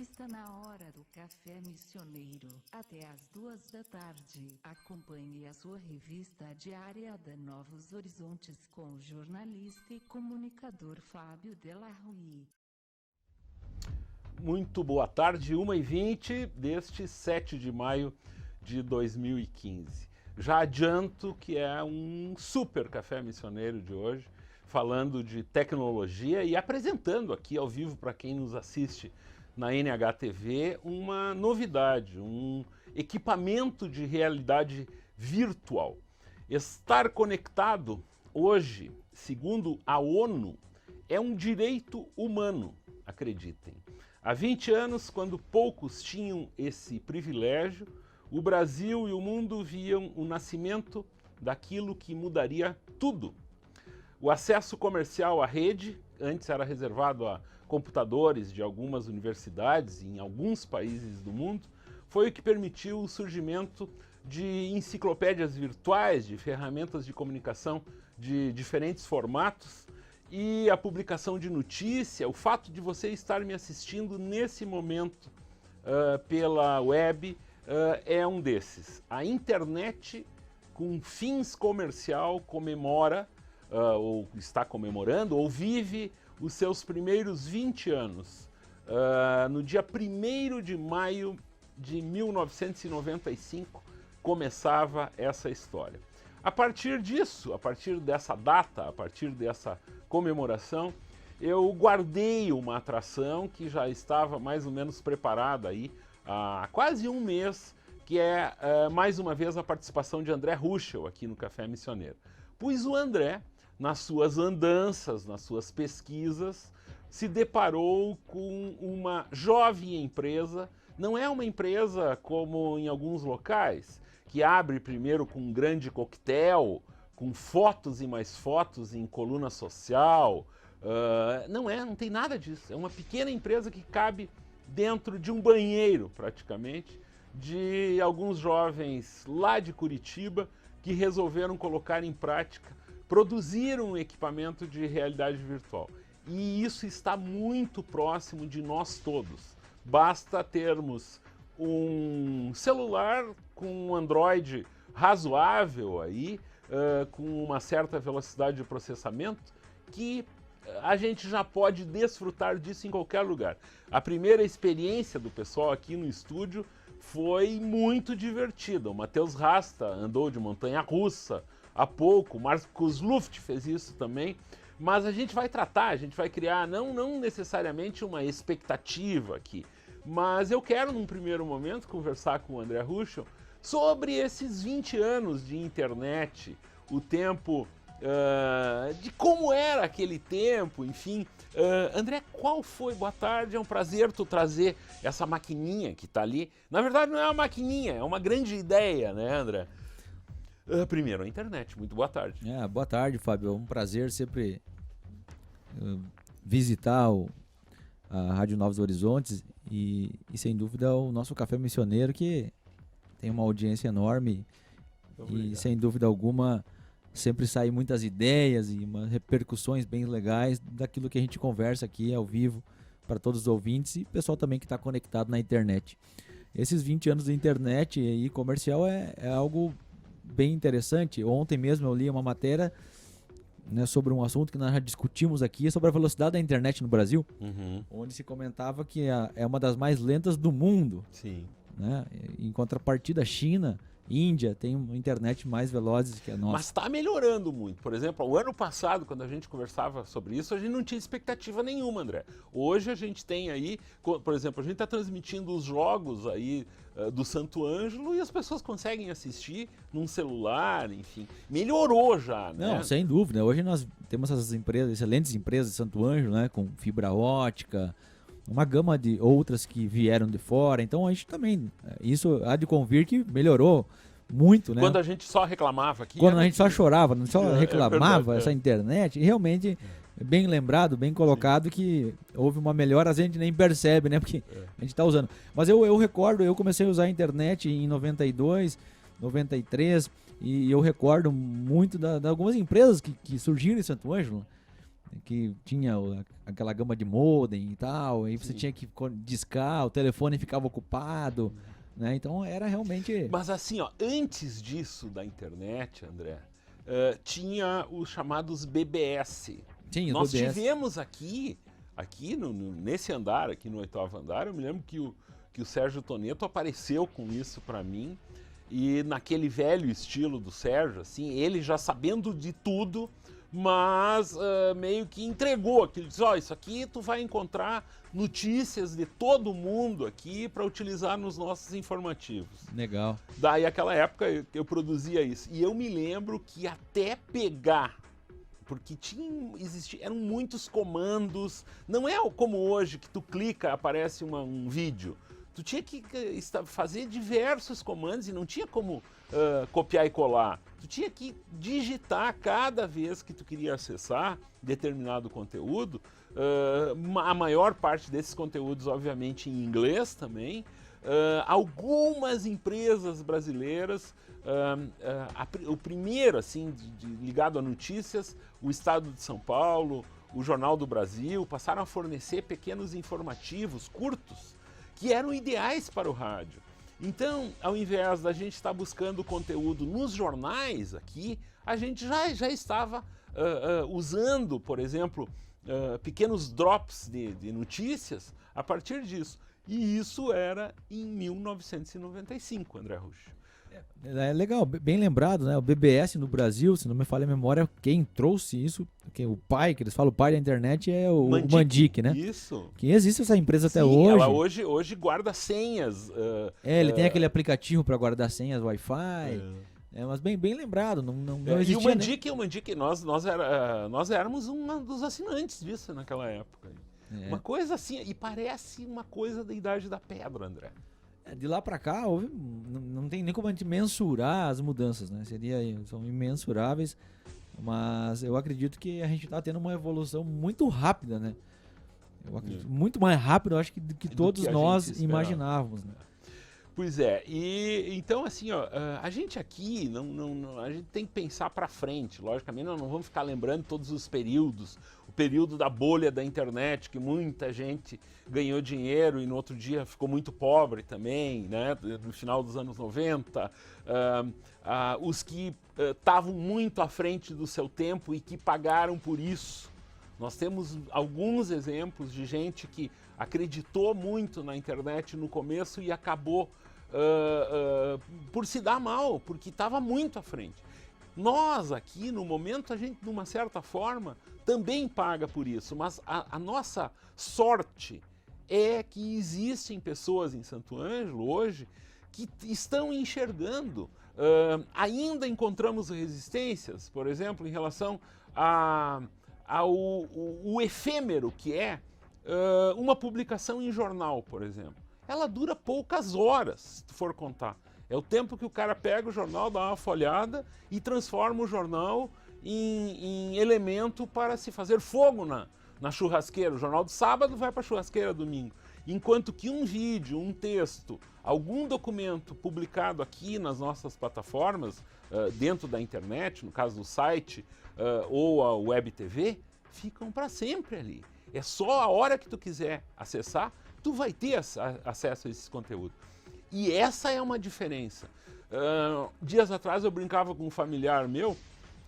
Está na hora do Café Missioneiro, até às 2 da tarde. Acompanhe a sua revista diária da Novos Horizontes com o jornalista e comunicador Fábio Della Rui. Muito boa tarde, 1h20 deste 7 de maio de 2015. Já adianto que é um super Café Missioneiro de hoje, falando de tecnologia e apresentando aqui ao vivo para quem nos assiste na NHTV uma novidade, um equipamento de realidade virtual. Estar conectado hoje, segundo a ONU, é um direito humano, acreditem. Há 20 anos, quando poucos tinham esse privilégio, o Brasil e o mundo viam o nascimento daquilo que mudaria tudo. O acesso comercial à rede, antes era reservado a computadores de algumas universidades em alguns países do mundo, foi o que permitiu o surgimento de enciclopédias virtuais, de ferramentas de comunicação de diferentes formatos e a publicação de notícia. O fato de você estar me assistindo nesse momento pela web é um desses. A internet com fins comercial comemora, ou está comemorando, ou vive os seus primeiros 20 anos. No dia 1º de maio de 1995 começava essa história. A partir disso, a partir dessa data, a partir dessa comemoração, eu guardei uma atração que já estava mais ou menos preparada aí há quase um mês, que é mais uma vez a participação de André Ruschel aqui no Café Missioneiro. Pois o André, nas suas andanças, nas suas pesquisas, se deparou com uma jovem empresa. Não é uma empresa como em alguns locais, que abre primeiro com um grande coquetel, com fotos e mais fotos em coluna social. Não tem nada disso. É uma pequena empresa que cabe dentro de um banheiro, praticamente, de alguns jovens lá de Curitiba que resolveram colocar em prática, produzir um equipamento de realidade virtual. E isso está muito próximo de nós todos. Basta termos um celular com um Android razoável aí, com uma certa velocidade de processamento, que a gente já pode desfrutar disso em qualquer lugar. A primeira experiência do pessoal aqui no estúdio foi muito divertida. O Matheus Rasta andou de montanha-russa há pouco, o Marcos Luft fez isso também, mas a gente vai tratar, a gente vai criar não necessariamente uma expectativa aqui, mas eu quero num primeiro momento conversar com o André Ruschel sobre esses 20 anos de internet, o tempo de como era aquele tempo, enfim. André, qual foi? Boa tarde, é um prazer tu trazer essa maquininha que está ali. Na verdade não é uma maquininha, é uma grande ideia, né, André? Primeiro, a internet. Muito boa tarde. Boa tarde, Fábio. É um prazer sempre visitar a Rádio Novos Horizontes e, sem dúvida, o nosso Café Missioneiro, que tem uma audiência enorme e, sem dúvida alguma, sempre saem muitas ideias e umas repercussões bem legais daquilo que a gente conversa aqui ao vivo para todos os ouvintes e pessoal também que está conectado na internet. Esses 20 anos de internet e comercial é algo bem interessante. Ontem mesmo eu li uma matéria, né, sobre um assunto que nós já discutimos aqui, sobre a velocidade da internet no Brasil, onde se comentava que é uma das mais lentas do mundo. Sim. Né? Em contrapartida, China, Índia tem uma internet mais velozes que a nossa. Mas está melhorando muito. Por exemplo, o ano passado, quando a gente conversava sobre isso, a gente não tinha expectativa nenhuma, André. Hoje a gente tem aí, por exemplo, a gente está transmitindo os jogos aí do Santo Ângelo e as pessoas conseguem assistir num celular, enfim. Melhorou já, né? Não, sem dúvida. Hoje nós temos essas empresas, excelentes empresas de Santo Ângelo, né, com fibra ótica, uma gama de outras que vieram de fora. Então a gente também, isso há de convir que melhorou muito, né? Quando a gente só reclamava aqui. Quando a gente só chorava, não só reclamava, essa internet, realmente, bem lembrado, bem colocado, que houve uma melhora, a gente nem percebe, né? Porque a gente está usando. Mas eu recordo, eu comecei a usar a internet em 92, 93, e eu recordo muito de algumas empresas que surgiram em Santo Ângelo, que tinha aquela gama de modem e tal, aí você tinha que discar, o telefone ficava ocupado, né? Então era realmente... Mas assim, ó, antes disso da internet, André, tinha os chamados BBS. Sim, Nós BBS. tivemos aqui nesse andar, aqui no 8º andar, eu me lembro que o Sérgio Toneto apareceu com isso para mim, e naquele velho estilo do Sérgio, assim, ele já sabendo de tudo, mas meio que entregou aquilo, disse, isso aqui tu vai encontrar notícias de todo mundo aqui para utilizar nos nossos informativos. Legal. Daí, naquela época, eu produzia isso. E eu me lembro que até pegar, porque eram muitos comandos, não é como hoje que tu clica, aparece um vídeo. Tu tinha que fazer diversos comandos e não tinha como copiar e colar. Tu tinha que digitar cada vez que tu queria acessar determinado conteúdo. A maior parte desses conteúdos, obviamente, em inglês também. Algumas empresas brasileiras, o primeiro, assim, ligado a notícias, o Estado de São Paulo, o Jornal do Brasil, passaram a fornecer pequenos informativos curtos, que eram ideais para o rádio. Então, ao invés da gente estar buscando conteúdo nos jornais aqui, a gente já estava usando, por exemplo, pequenos drops de notícias a partir disso. E isso era em 1995, André Rusch. É legal, bem lembrado, né? O BBS no Brasil, se não me falha a memória, quem trouxe isso, o pai, que eles falam o pai da internet, é o Mandic, né? Isso. Que existe essa empresa até ela hoje. hoje guarda senhas. Ele tem aquele aplicativo para guardar senhas Wi-Fi. Mas bem lembrado, não existia. E o Mandic, nós éramos um dos assinantes disso naquela época. Uma coisa assim, e parece uma coisa da Idade da Pedra, André. De lá para cá, não tem nem como a gente mensurar as mudanças, né? São imensuráveis, mas eu acredito que a gente está tendo uma evolução muito rápida, né? Eu acredito, muito mais rápido, eu acho que todos nós imaginávamos, né? Pois é, e então assim, ó, a gente aqui, a gente tem que pensar para frente, logicamente nós não vamos ficar lembrando todos os períodos, o período da bolha da internet, que muita gente ganhou dinheiro e no outro dia ficou muito pobre também, né, no final dos anos 90, os que estavam muito à frente do seu tempo e que pagaram por isso. Nós temos alguns exemplos de gente que acreditou muito na internet no começo e acabou por se dar mal, porque estava muito à frente. Nós aqui, no momento, a gente, de uma certa forma, também paga por isso, mas a nossa sorte é que existem pessoas em Santo Ângelo hoje que estão enxergando. Ainda encontramos resistências, por exemplo, em relação ao efêmero que é uma publicação em jornal, por exemplo. Ela dura poucas horas, se tu for contar. É o tempo que o cara pega o jornal, dá uma folhada e transforma o jornal em elemento para se fazer fogo na churrasqueira. O jornal do sábado vai para a churrasqueira domingo. Enquanto que um vídeo, um texto, algum documento publicado aqui nas nossas plataformas, dentro da internet, no caso do site ou a web TV, ficam para sempre ali. É só a hora que tu quiser acessar, tu vai ter acesso a esses conteúdos. E essa é uma diferença. Dias atrás eu brincava com um familiar meu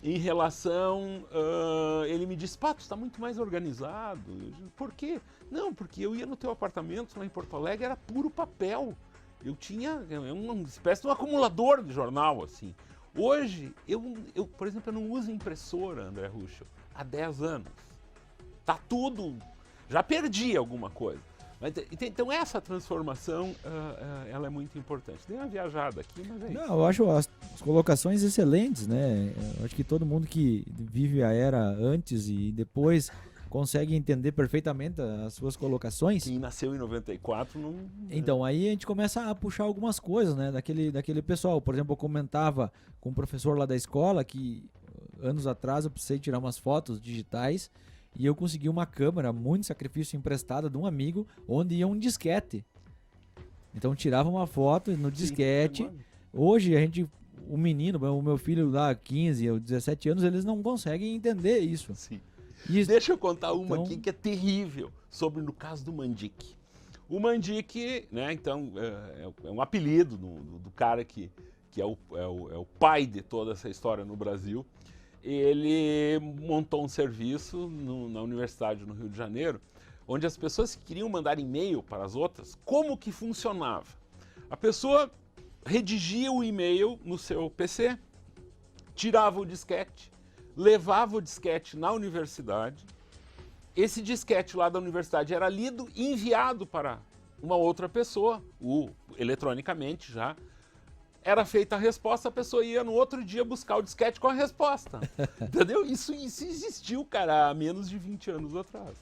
em relação... ele me disse, Pato, está muito mais organizado. Eu disse, por quê? Não, porque eu ia no teu apartamento lá em Porto Alegre, era puro papel. Eu tinha uma espécie de um acumulador de jornal, assim. Hoje, eu por exemplo, eu não uso impressora, André Ruschel, há 10 anos. Tá tudo... Já perdi alguma coisa. Então essa transformação, ela é muito importante. Dei uma viajada aqui, mas é isso. Não, eu acho as colocações excelentes, né? Eu acho que todo mundo que vive a era antes e depois consegue entender perfeitamente as suas colocações. Quem nasceu em 94 não... Então, aí a gente começa a puxar algumas coisas, né? Daquele pessoal. Por exemplo, eu comentava com um professor lá da escola que anos atrás eu precisei tirar umas fotos digitais e eu consegui uma câmera, muito sacrifício, emprestada de um amigo, onde ia um disquete. Então tirava uma foto no disquete. Hoje o menino, o meu filho lá, 15 ou 17 anos, eles não conseguem entender isso. Sim. Isso. Deixa eu contar uma Então- aqui que é terrível, sobre no caso do Mandic. O Mandic, né, então, é um apelido do cara que é o pai de toda essa história no Brasil. Ele montou um serviço na universidade no Rio de Janeiro, onde as pessoas que queriam mandar e-mail para as outras, como que funcionava? A pessoa redigia o e-mail no seu PC, tirava o disquete, levava o disquete na universidade, esse disquete lá da universidade era lido e enviado para uma outra pessoa, eletronicamente já. Era feita a resposta, a pessoa ia no outro dia buscar o disquete com a resposta. Entendeu? Isso existiu, cara, há menos de 20 anos atrás.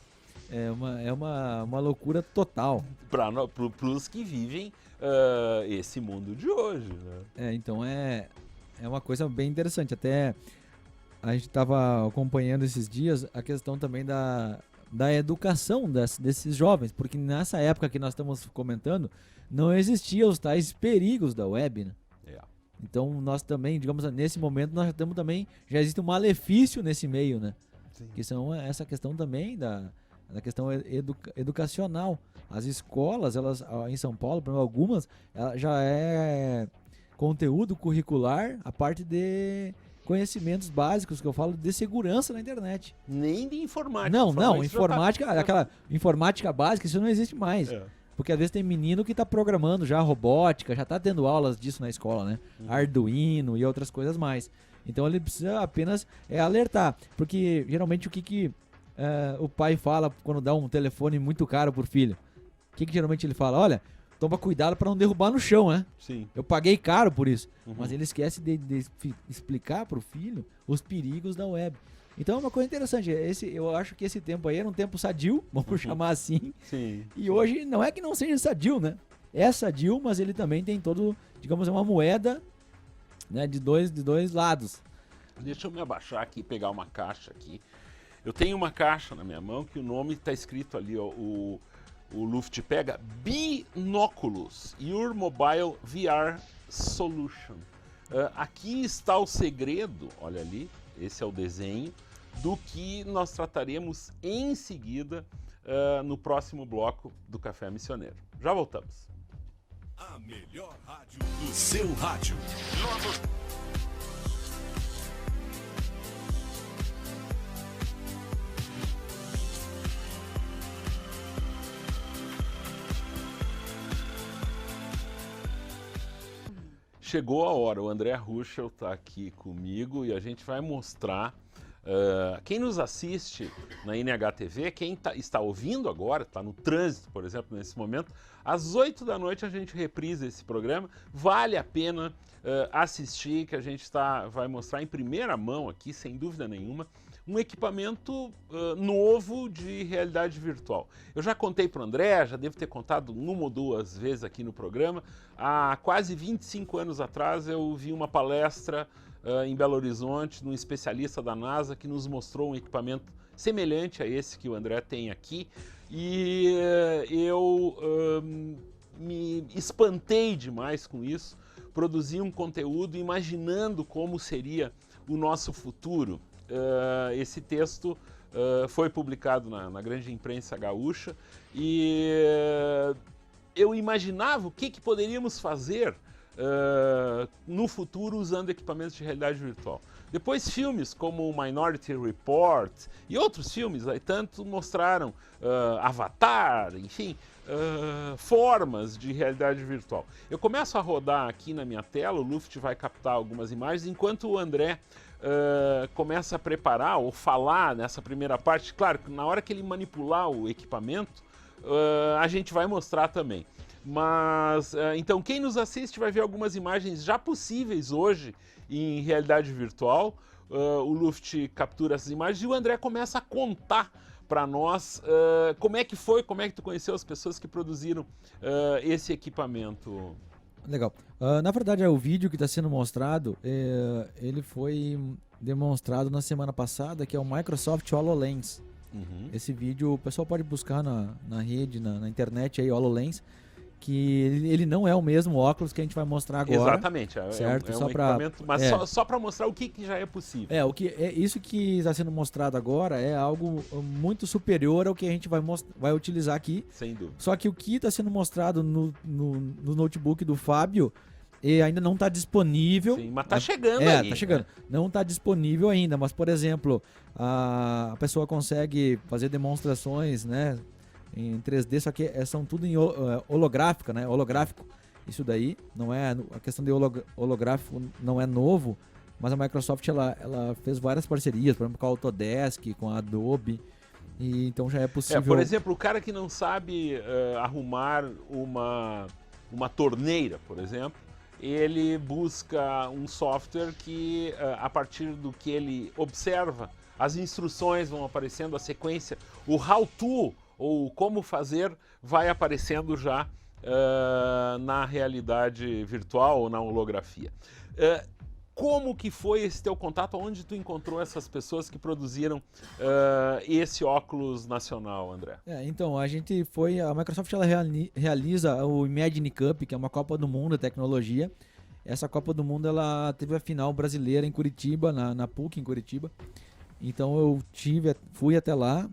É uma loucura total. Para os que vivem esse mundo de hoje, né? Então é uma coisa bem interessante. Até a gente estava acompanhando esses dias a questão também da educação desses jovens, porque nessa época que nós estamos comentando, não existiam os tais perigos da web, né? Então nós também, digamos, nesse momento nós já existe um malefício nesse meio, né? Sim. Que são essa questão também da questão educacional. As escolas, elas em São Paulo, por exemplo, algumas, já é conteúdo curricular a parte de conhecimentos básicos, que eu falo de segurança na internet. Nem de informática. Não, informática, aquela informática básica, isso não existe mais. Porque às vezes tem menino que está programando já robótica, já está tendo aulas disso na escola, né? Arduino e outras coisas mais. Então ele precisa apenas alertar. Porque geralmente o que o pai fala quando dá um telefone muito caro por filho? O que geralmente ele fala? Olha, toma cuidado para não derrubar no chão, né? Sim. Eu paguei caro por isso. Mas ele esquece de explicar para o filho os perigos da web. Então é uma coisa interessante. Eu acho que esse tempo aí era um tempo sadio, vamos chamar assim. Sim. E hoje não é que não seja sadio, né? É sadio, mas ele também tem todo, digamos, uma moeda, né, de dois lados. Deixa eu me abaixar aqui e pegar uma caixa aqui. Eu tenho uma caixa na minha mão que o nome está escrito ali, ó, o Luft pega Binoculus, Your Mobile VR Solution. Aqui está o segredo, olha ali, esse é o desenho, do que nós trataremos em seguida no próximo bloco do Café Missioneiro. Já voltamos. A melhor rádio do seu rádio. Chegou a hora, o André Ruschel está aqui comigo e a gente vai mostrar. Quem nos assiste na NHTV, quem está ouvindo agora, está no trânsito, por exemplo, nesse momento, às 8 da noite a gente reprisa esse programa. Vale a pena assistir, que a gente vai mostrar em primeira mão aqui, sem dúvida nenhuma, um equipamento novo de realidade virtual. Eu já contei para o André, já devo ter contado uma ou duas vezes aqui no programa. Há quase 25 anos atrás eu vi uma palestra em Belo Horizonte de um especialista da NASA que nos mostrou um equipamento semelhante a esse que o André tem aqui. E eu me espantei demais com isso, produzi um conteúdo imaginando como seria o nosso futuro. Esse texto foi publicado na grande imprensa gaúcha e eu imaginava o que poderíamos fazer no futuro usando equipamentos de realidade virtual. Depois filmes como o Minority Report e outros filmes aí tanto mostraram Avatar, enfim, formas de realidade virtual. Eu começo a rodar aqui na minha tela, o Luft vai captar algumas imagens, enquanto o André começa a preparar ou falar nessa primeira parte. Claro que na hora que ele manipular o equipamento, a gente vai mostrar também. Mas, então, quem nos assiste vai ver algumas imagens já possíveis hoje em realidade virtual. O Luft captura essas imagens e o André começa a contar para nós como é que foi, como é que tu conheceu as pessoas que produziram esse equipamento. Legal. Na verdade, o vídeo que está sendo mostrado, ele foi demonstrado na semana passada, que é o Microsoft HoloLens. Esse vídeo o pessoal pode buscar na rede, na internet aí, HoloLens, que ele não é o mesmo óculos que a gente vai mostrar agora. Exatamente, certo? É Só um equipamento, mas só para mostrar o que já é possível. Isso que está sendo mostrado agora é algo muito superior ao que a gente vai utilizar aqui. Sem dúvida. Só que o que está sendo mostrado no notebook do Fábio ainda não está disponível. Sim, mas está chegando aí. Tá chegando. Né? Não está disponível ainda, mas, por exemplo, a pessoa consegue fazer demonstrações, né, em 3D, só que são tudo em holográfica, né? Holográfico. Isso daí não é a questão de holográfico não é novo, mas a Microsoft ela fez várias parcerias, por exemplo, com a Autodesk, com a Adobe, e então já é possível. Por exemplo, o cara que não sabe arrumar uma torneira, por exemplo, ele busca um software que, a partir do que ele observa, as instruções vão aparecendo, a sequência, o how-to, ou como fazer, vai aparecendo já na realidade virtual ou na holografia. Como que foi esse teu contato? Onde tu encontrou essas pessoas que produziram esse óculos nacional, André? Então, a Microsoft ela realiza o Imagine Cup, que é uma Copa do Mundo de tecnologia. Essa Copa do Mundo ela teve a final brasileira em Curitiba, na PUC em Curitiba. Então eu fui até lá,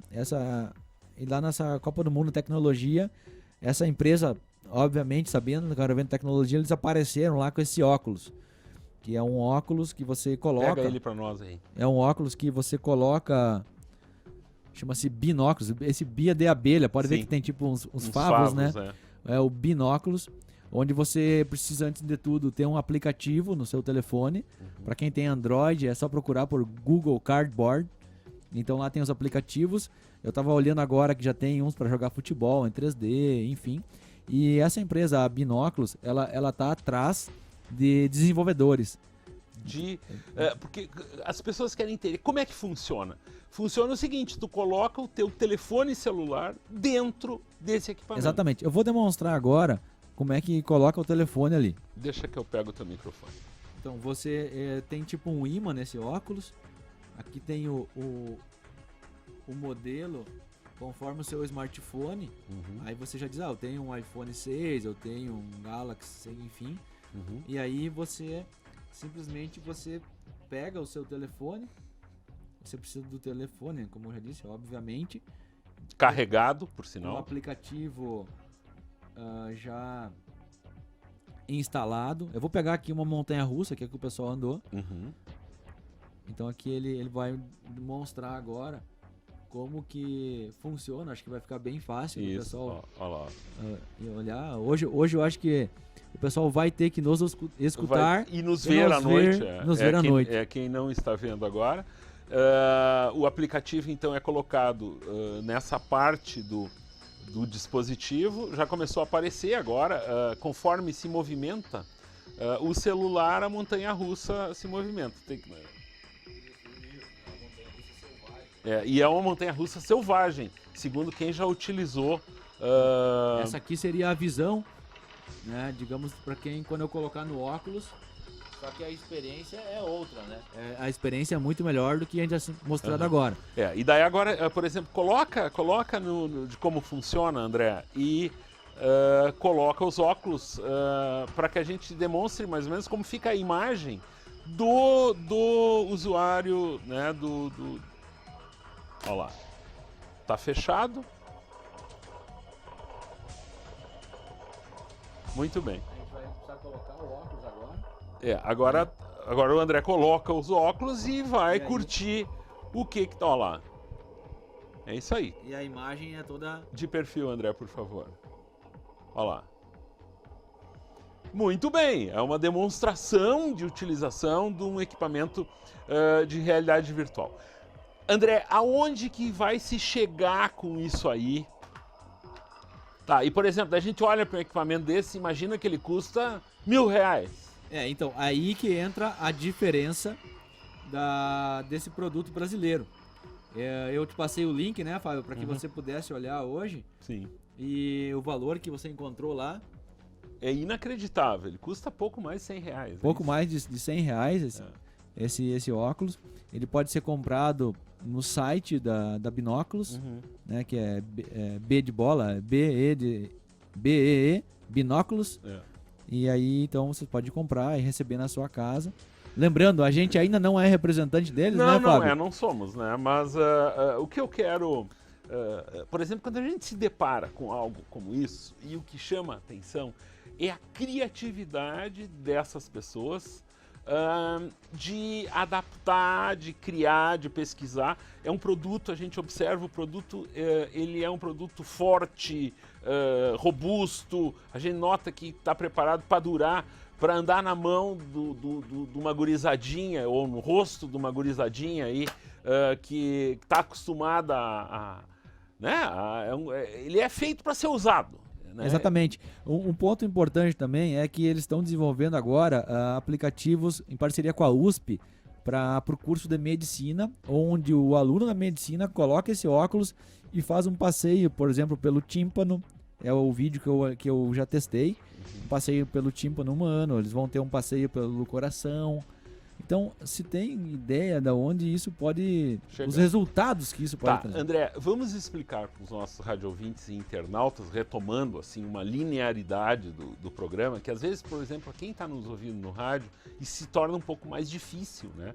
e lá nessa Copa do Mundo de Tecnologia, essa empresa, obviamente, sabendo que era evento de tecnologia, eles apareceram lá com esse óculos, que é um óculos que você coloca... Pega ele para nós aí. É um óculos que você coloca, chama-se binóculos, esse bia de abelha, pode ver que tem tipo uns favos, né? É o binóculos, onde você precisa, antes de tudo, ter um aplicativo no seu telefone. Para quem tem Android, é só procurar por Google Cardboard. Então lá tem os aplicativos. Eu estava olhando agora que já tem uns para jogar futebol em 3D, enfim. E essa empresa, a Binóculos, ela tá atrás de desenvolvedores. Porque as pessoas querem entender como é que funciona. Funciona o seguinte, tu coloca o teu telefone celular dentro desse equipamento. Exatamente. Eu vou demonstrar agora como é que coloca o telefone ali. Deixa que eu pego o teu microfone. Então você tem tipo um ímã nesse óculos. Aqui tem o modelo conforme o seu smartphone. Aí você já diz, eu tenho um iPhone 6, eu tenho um Galaxy, enfim. E aí você simplesmente pega o seu telefone. Você precisa do telefone, como eu já disse, obviamente. Carregado, por sinal. Um aplicativo já instalado. Eu vou pegar aqui uma montanha-russa, que é que o pessoal andou. Então aqui ele vai demonstrar agora como que funciona. Acho que vai ficar bem fácil o pessoal olhar. Hoje eu acho que o pessoal vai ter que nos escutar e nos ver à noite. noite. É quem não está vendo agora. O aplicativo então é colocado nessa parte do dispositivo. Já começou a aparecer agora, conforme se movimenta o celular, a montanha-russa se movimenta. E é uma montanha-russa selvagem, segundo quem já utilizou. Essa aqui seria a visão, né? Digamos, para quando eu colocar no óculos. Só que a experiência é outra, né? A experiência é muito melhor do que a gente já mostrado agora. E daí agora, por exemplo, coloca de como funciona, André, e coloca os óculos para que a gente demonstre mais ou menos como fica a imagem do usuário, né? Olha lá, tá fechado. Muito bem. A gente vai precisar colocar o óculos agora. Agora o André coloca os óculos e vai curtir o que tá lá. É isso aí. E a imagem é toda... De perfil, André, por favor. Olha lá. Muito bem, é uma demonstração de utilização de um equipamento de realidade virtual. André, aonde que vai se chegar com isso aí? Tá, e por exemplo, a gente olha para um equipamento desse, imagina que ele custa R$1.000. Então, aí que entra a diferença desse produto brasileiro. Eu te passei o link, né, Fábio, para que você pudesse olhar hoje. Sim. E o valor que você encontrou lá... É inacreditável, ele custa pouco mais de R$100. Pouco mais de R$100 esse óculos. Ele pode ser comprado no site da Binóculos, né, que é B de bola, BEE Binóculos. E aí, então, você pode comprar e receber na sua casa. Lembrando, a gente ainda não é representante deles, né, Fábio? Não somos, né? Mas o que eu quero... por exemplo, quando a gente se depara com algo como isso, e o que chama a atenção é a criatividade dessas pessoas de adaptar, de criar, de pesquisar. É um produto, a gente observa o produto, ele é um produto forte, robusto, a gente nota que está preparado para durar, para andar na mão de uma gurizadinha, ou no rosto de uma gurizadinha aí, que está acostumada ele é feito para ser usado. Né? Exatamente. Um ponto importante também é que eles estão desenvolvendo agora aplicativos em parceria com a USP para o curso de medicina, onde o aluno da medicina coloca esse óculos e faz um passeio, por exemplo, pelo tímpano. É o vídeo que eu já testei. Um passeio pelo tímpano humano, eles vão ter um passeio pelo coração. Então, se tem ideia de onde isso pode... Os resultados que isso pode trazer. André, vamos explicar para os nossos radiovintes e internautas, retomando assim, uma linearidade do programa, que às vezes, por exemplo, quem está nos ouvindo no rádio, isso se torna um pouco mais difícil, né?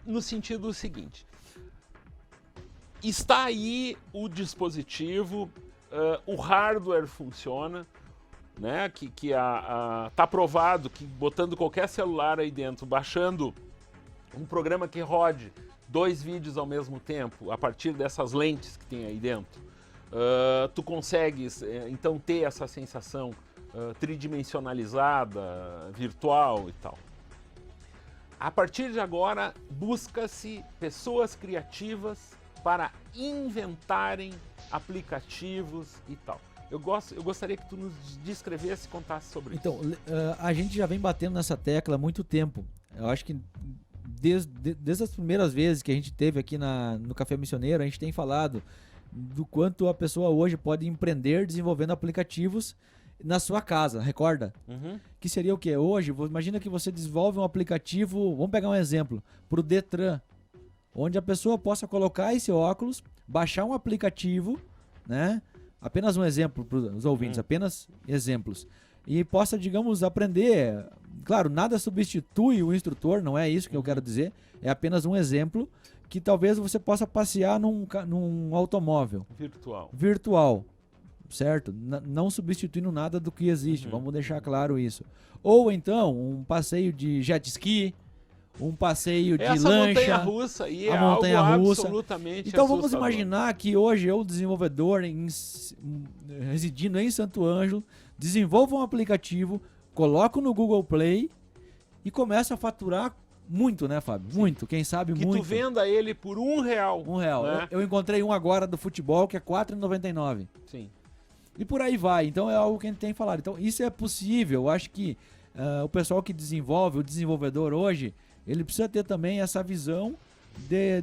No sentido seguinte, está aí o dispositivo, o hardware funciona, né, que tá provado que botando qualquer celular aí dentro, baixando um programa que rode 2 vídeos ao mesmo tempo, a partir dessas lentes que tem aí dentro, tu consegues então ter essa sensação tridimensionalizada, virtual e tal. A partir de agora, busca-se pessoas criativas para inventarem aplicativos e tal. Eu gostaria que tu nos descrevesse e contasse sobre isso. Então, a gente já vem batendo nessa tecla há muito tempo. Eu acho que desde as primeiras vezes que a gente teve aqui no Café Missioneiro, a gente tem falado do quanto a pessoa hoje pode empreender desenvolvendo aplicativos na sua casa, recorda? Que seria o quê? Hoje, imagina que você desenvolve um aplicativo, vamos pegar um exemplo, para o Detran, onde a pessoa possa colocar esse óculos, baixar um aplicativo, né? Apenas um exemplo para os ouvintes, apenas exemplos. E possa, digamos, aprender. Claro, nada substitui o instrutor, não é isso que eu quero dizer. É apenas um exemplo que talvez você possa passear num automóvel. Virtual, certo? Não substituindo nada do que existe, vamos deixar claro isso. Ou então, um passeio de jet ski, um passeio de lancha. Montanha-russa aí é algo absolutamente Então vamos assustador. imaginar que hoje eu, desenvolvedor, residindo em Santo Ângelo, desenvolvo um aplicativo, coloco no Google Play e começo a faturar muito, né, Fábio? Sim. Muito, quem sabe que muito. Que tu venda ele por R$1. R$1. Né? Eu encontrei um agora do futebol que é R$4,99. Sim. E por aí vai. Então é algo que a gente tem falado. Então isso é possível. Eu acho que o pessoal que desenvolve, o desenvolvedor hoje, ele precisa ter também essa visão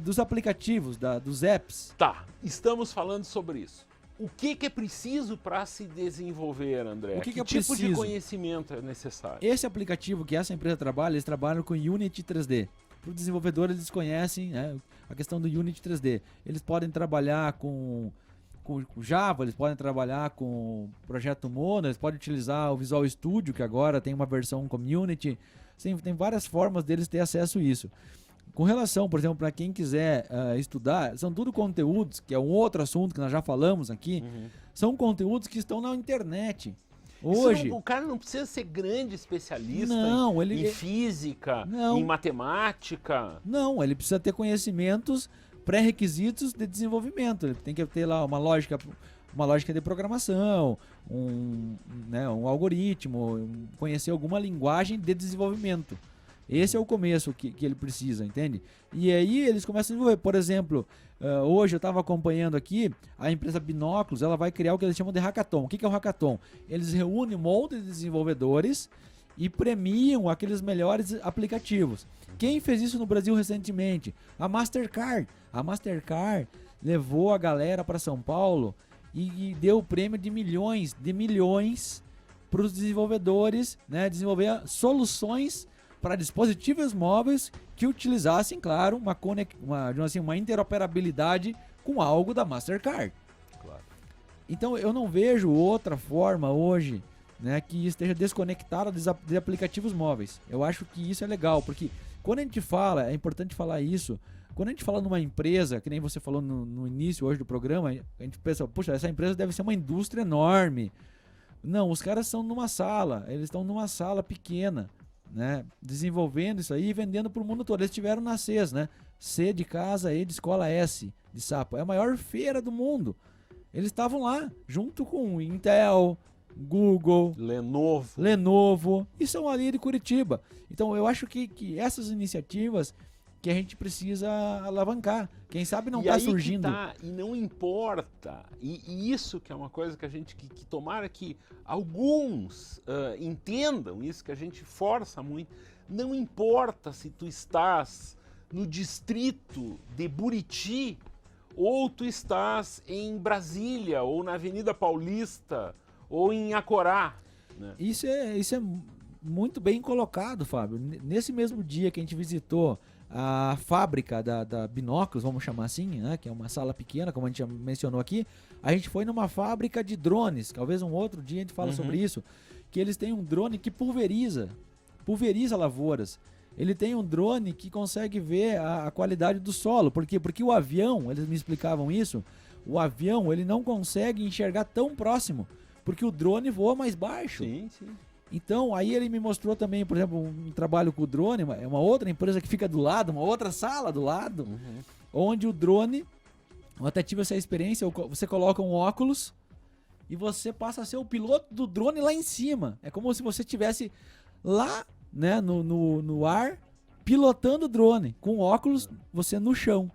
dos aplicativos, dos apps. Tá, estamos falando sobre isso. O que é preciso para se desenvolver, André? O que tipo de conhecimento é necessário? Esse aplicativo que essa empresa trabalha, eles trabalham com Unity 3D. Para o desenvolvedor, eles conhecem, né, a questão do Unity 3D. Eles podem trabalhar com Java, eles podem trabalhar com Projeto Mono, eles podem utilizar o Visual Studio, que agora tem uma versão Community. Sim, tem várias formas deles ter acesso a isso. Com relação, por exemplo, para quem quiser estudar, são tudo conteúdos, que é um outro assunto que nós já falamos aqui, são conteúdos que estão na internet. Hoje, o cara não precisa ser grande especialista em física, em matemática. Não, ele precisa ter conhecimentos pré-requisitos de desenvolvimento. Ele tem que ter lá uma lógica de programação, um algoritmo, conhecer alguma linguagem de desenvolvimento. Esse é o começo que ele precisa, entende? E aí eles começam a desenvolver. Por exemplo, hoje eu estava acompanhando aqui, a empresa Binóculos, ela vai criar o que eles chamam de hackathon. O que é o hackathon? Eles reúnem um monte de desenvolvedores e premiam aqueles melhores aplicativos. Quem fez isso no Brasil recentemente? A Mastercard. A Mastercard levou a galera para São Paulo e deu o prêmio de milhões para os desenvolvedores, né, desenvolver soluções para dispositivos móveis que utilizassem, claro, uma interoperabilidade com algo da Mastercard. Claro. Então eu não vejo outra forma hoje, né, que esteja desconectada de aplicativos móveis. Eu acho que isso é legal, porque quando a gente fala, é importante falar isso, quando a gente fala numa empresa, que nem você falou no início hoje do programa, a gente pensa, puxa, essa empresa deve ser uma indústria enorme. Não, os caras estão numa sala, eles estão numa sala pequena, né, desenvolvendo isso aí e vendendo para o mundo todo. Eles estiveram na CES, né? C de casa, E de escola, S de sapo. É a maior feira do mundo. Eles estavam lá, junto com Intel, Google, Lenovo, e são ali de Curitiba. Então eu acho que essas iniciativas que a gente precisa alavancar. Quem sabe não está surgindo. E não importa. E isso que é uma coisa que a gente que tomara que alguns entendam isso, que a gente força muito. Não importa se tu estás no distrito de Buriti ou tu estás em Brasília ou na Avenida Paulista ou em Acorá. Né? Isso é muito bem colocado, Fábio. Nesse mesmo dia que a gente visitou a fábrica da Binóculos, vamos chamar assim, né, que é uma sala pequena, como a gente já mencionou aqui, a gente foi numa fábrica de drones, talvez um outro dia a gente fala sobre isso, que eles têm um drone que pulveriza lavouras. Ele tem um drone que consegue ver a qualidade do solo. Por quê? Porque o avião, eles me explicavam isso, o avião ele não consegue enxergar tão próximo, porque o drone voa mais baixo. Sim. Então, aí ele me mostrou também, por exemplo, um trabalho com o drone, é uma outra empresa que fica do lado, uma outra sala do lado, onde o drone, eu até tive essa experiência, você coloca um óculos e você passa a ser o piloto do drone lá em cima. É como se você estivesse lá, né, no ar, pilotando o drone, com óculos, você no chão.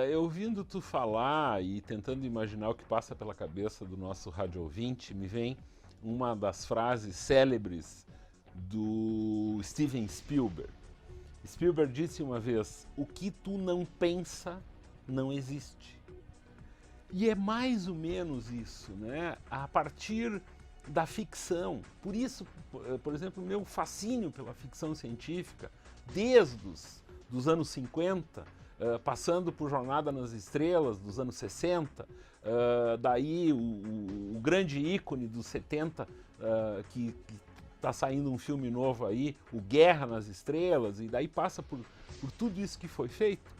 Eu ouvindo tu falar e tentando imaginar o que passa pela cabeça do nosso rádio ouvinte, me vem uma das frases célebres do Steven Spielberg. Spielberg disse uma vez: o que tu não pensa não existe. E é mais ou menos isso, né? A partir da ficção. Por isso, por exemplo, o meu fascínio pela ficção científica, desde os anos 50, passando por Jornada nas Estrelas, dos anos 60, daí o grande ícone dos 70, que está saindo um filme novo aí, o Guerra nas Estrelas, e daí passa por tudo isso que foi feito.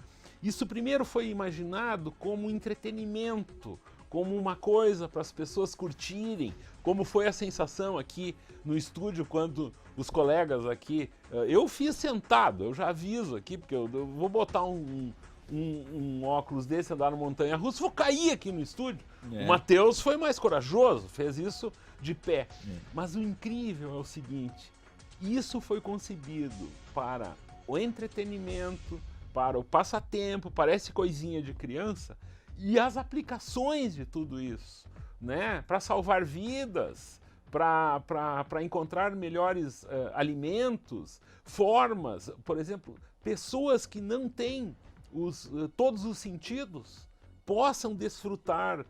Isso primeiro foi imaginado como entretenimento, como uma coisa para as pessoas curtirem, como foi a sensação aqui no estúdio quando os colegas aqui, eu fiz sentado, eu já aviso aqui, porque eu vou botar um óculos desse, andar na montanha-russa, vou cair aqui no estúdio. O Matheus foi mais corajoso, fez isso de pé. Mas o incrível é o seguinte, isso foi concebido para o entretenimento, para o passatempo, parece coisinha de criança, e as aplicações de tudo isso, né? Para salvar vidas, para encontrar melhores alimentos, formas, por exemplo, pessoas que não têm todos os sentidos possam desfrutar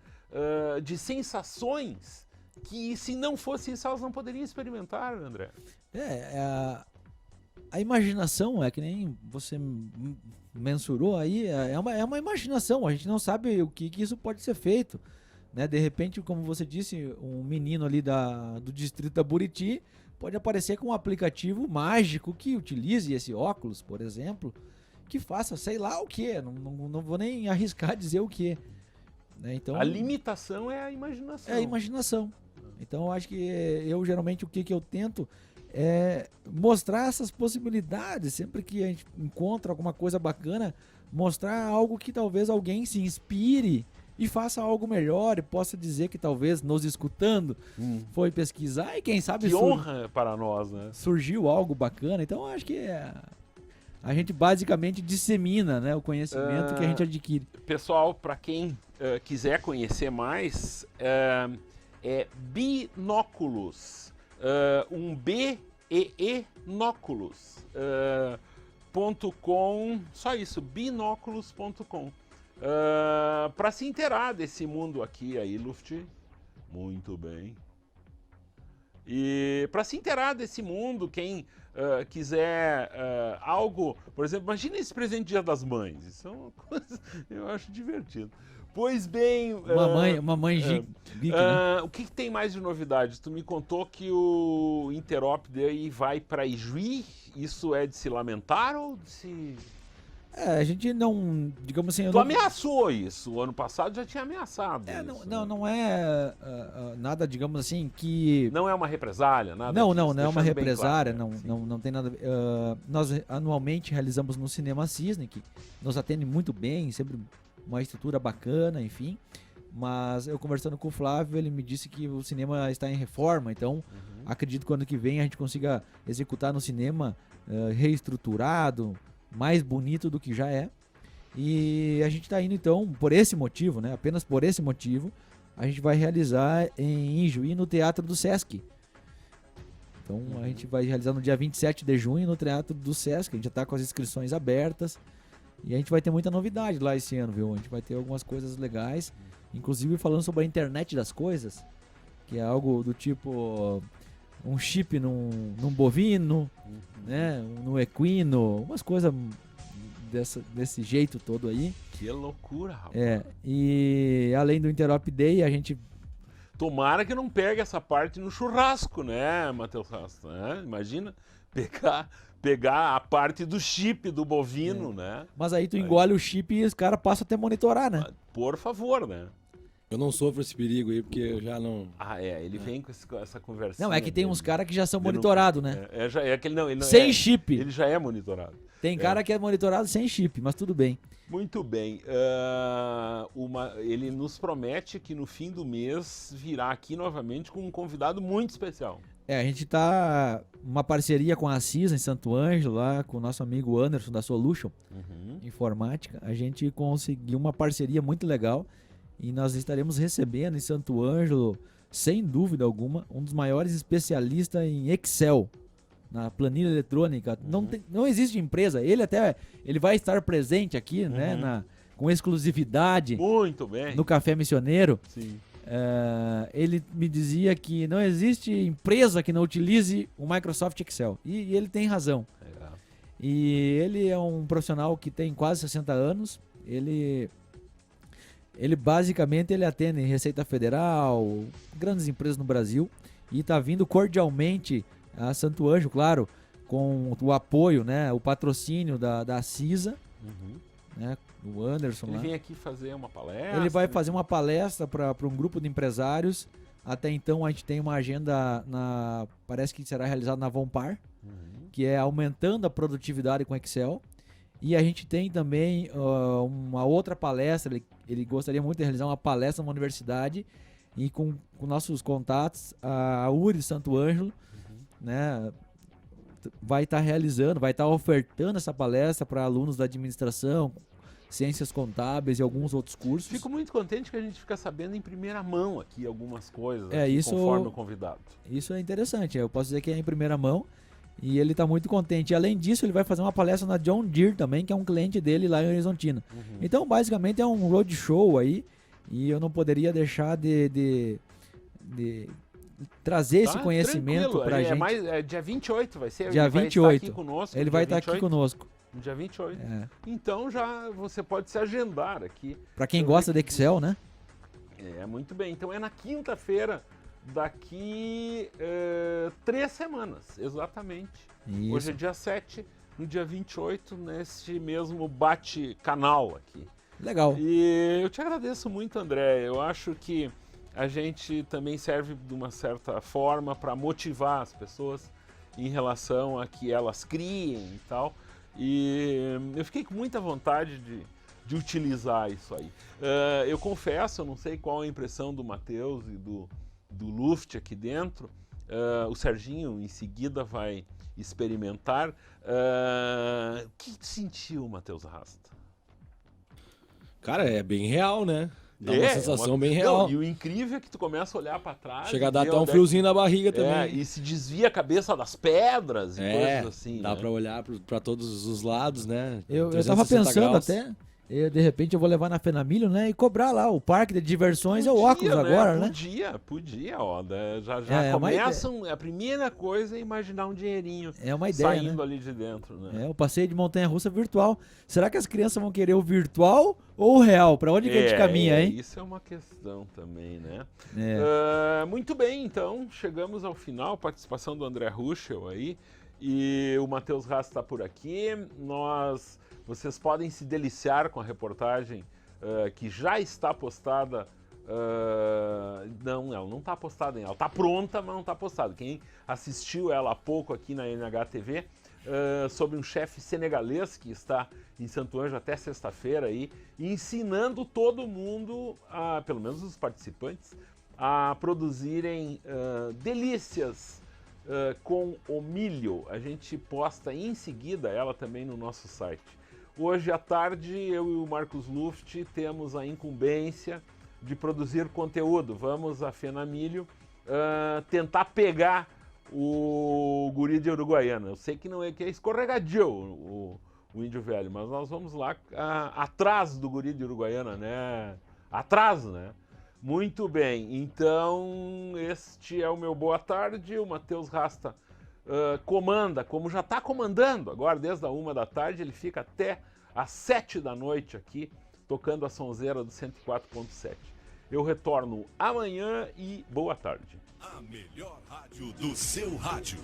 de sensações que, se não fosse isso, elas não poderiam experimentar, André. A imaginação, é que nem você mensurou aí, é uma imaginação, a gente não sabe o que isso pode ser feito, né? De repente, como você disse, um menino ali do distrito da Buriti pode aparecer com um aplicativo mágico que utilize esse óculos, por exemplo, que faça sei lá o que, não vou nem arriscar dizer o que, né? Então, a limitação é a imaginação. É a imaginação. Então eu acho que eu geralmente o que eu tento é mostrar essas possibilidades, sempre que a gente encontra alguma coisa bacana, mostrar algo que talvez alguém se inspire e faça algo melhor e possa dizer que talvez nos escutando foi pesquisar e quem sabe que honra para nós, né? Surgiu algo bacana. Então eu acho que a gente basicamente dissemina, né, o conhecimento que a gente adquire. Pessoal, para quem quiser conhecer mais, é Binóculos, um binóculos.com, só isso, binóculos.com, para se inteirar desse mundo aqui, aí, Luft, muito bem. E para se inteirar desse mundo, quem quiser algo, por exemplo, imagina esse presente Dia das Mães, isso é uma coisa eu acho divertido. Pois bem... Mamãe geek, né? O que tem mais de novidade? Tu me contou que o Interop daí vai para Ijuí. Isso é de se lamentar ou de se... A gente não, digamos assim... Tu ameaçou isso, o ano passado já tinha ameaçado isso. Não é nada, digamos assim, que... Não é uma represália, nada Não disso, é uma deixando bem represária, claro, né? não tem nada... nós anualmente realizamos no Cinema Cisne, que nos atende muito bem, sempre uma estrutura bacana, enfim. Mas eu conversando com o Flávio, ele me disse que o cinema está em reforma, então acredito que ano que vem a gente consiga executar no cinema reestruturado, mais bonito do que já é. E a gente está indo então, por esse motivo, né? Apenas por esse motivo, a gente vai realizar em Ijuí no Teatro do Sesc. Então a gente vai realizar no dia 27 de junho no Teatro do Sesc. A gente já está com as inscrições abertas. E a gente vai ter muita novidade lá esse ano, viu? A gente vai ter algumas coisas legais. Inclusive falando sobre a internet das coisas, que é algo do tipo um chip num bovino, né? No equino, umas coisas desse jeito todo aí. Que loucura, rapaz. E além do Interop Day, a gente... Tomara que não pegue essa parte no churrasco, né, Matheus Rasta? Né? Imagina pegar a parte do chip do bovino, né? Mas aí tu engole o chip e os caras passam até monitorar, né? Por favor, né? Eu não sofro esse perigo aí, porque eu já não... Ele vem com essa conversinha. Não, é que tem uns caras que já são Ele não- monitorados, né? Ele não Sem chip. Ele já é monitorado. Tem cara que é monitorado sem chip, mas tudo bem. Muito bem. Ele nos promete que no fim do mês virá aqui novamente com um convidado muito especial. A gente tá uma parceria com a CISA em Santo Ângelo, lá com o nosso amigo Anderson da Solution Informática. A gente conseguiu uma parceria muito legal e nós estaremos recebendo em Santo Ângelo, sem dúvida alguma, um dos maiores especialistas em Excel, na planilha eletrônica. Não existe empresa, ele vai estar presente aqui, né, com exclusividade Muito bem. no Café Missioneiro. Sim. Ele me dizia que não existe empresa que não utilize o Microsoft Excel. E ele tem razão. Legal. E ele é um profissional que tem quase 60 anos. Ele basicamente atende Receita Federal, grandes empresas no Brasil. E está vindo cordialmente a Santo Ângelo, claro, com o apoio, né, o patrocínio da CISA, né, o Anderson Ele lá. vem aqui fazer uma palestra. Ele vai fazer uma palestra para um grupo de empresários. Até então a gente tem uma agenda, parece que será realizada na Vompar, que é aumentando a produtividade com Excel. E a gente tem também uma outra palestra, ele gostaria muito de realizar uma palestra numa universidade e com nossos contatos, a URI Santo Ângelo, né, vai estar realizando, vai estar ofertando essa palestra para alunos da administração, ciências contábeis e alguns outros cursos. Fico muito contente que a gente fica sabendo em primeira mão aqui algumas coisas, Isso- conforme o convidado. Isso é interessante, eu posso dizer que é em primeira mão e ele está muito contente. E além disso, ele vai fazer uma palestra na John Deere também, que é um cliente dele lá em Horizontina. Então, basicamente, é um roadshow aí e eu não poderia deixar de trazer esse conhecimento pra gente. Dia 28 vai ser? Dia Ele vai 28. estar aqui conosco. Ele vai estar aqui conosco. No dia 28. É. Então já você pode se agendar aqui. Para quem gosta de Excel, né? Muito bem. Então é na quinta-feira, daqui 3 semanas, exatamente. Isso. Hoje é dia 7, no dia 28, neste mesmo bate-canal aqui. Legal. E eu te agradeço muito, André. Eu acho que a gente também serve de uma certa forma para motivar as pessoas em relação a que elas criem e tal. E eu fiquei com muita vontade de utilizar isso aí. Eu confesso, eu não sei qual a impressão do Matheus e do Luft aqui dentro. O Serginho em seguida vai experimentar. O que tu sentiu, Matheus Rasta? Cara, é bem real, né? Dá uma sensação bem real. Não, e o incrível é que tu começa a olhar para trás. Chega a dar ver até um onde é friozinho na barriga também. e se desvia a cabeça das pedras e coisas assim. Dá né? pra olhar pra todos os lados, né? Eu 360 tava pensando graus. até De repente eu vou levar na Fenamilho, né? E cobrar lá. O parque de diversões é o óculos agora, né? Podia, ó. Já começam. A primeira coisa é imaginar um dinheirinho uma ideia, saindo né? ali de dentro, né? O passeio de montanha-russa virtual. Será que as crianças vão querer o virtual ou o real? Pra onde que a gente caminha, hein? Isso é uma questão também, né? Muito bem, então. Chegamos ao final. Participação do André Ruschel aí. E o Matheus Rast está por aqui. Vocês podem se deliciar com a reportagem que já está postada. Não, ela não está postada ainda. Ela está pronta, mas não está postada. Quem assistiu ela há pouco aqui na NHTV, sobre um chefe senegalês que está em Santo Anjo até sexta-feira aí, ensinando todo mundo, pelo menos os participantes, a produzirem delícias com o milho. A gente posta em seguida ela também no nosso site. Hoje à tarde, eu e o Marcos Luft temos a incumbência de produzir conteúdo. Vamos à Fenamilho tentar pegar o guri de Uruguaiana. Eu sei que não é, que é escorregadio o índio velho, mas nós vamos lá atrás do guri de Uruguaiana, né? Atrás, né? Muito bem, então este é o meu boa tarde. O Matheus Rasta comanda, como já está comandando agora, desde a 1 da tarde, ele fica até às 7 da noite aqui, tocando a sonzeira do 104.7. Eu retorno amanhã e boa tarde. A melhor rádio do seu rádio.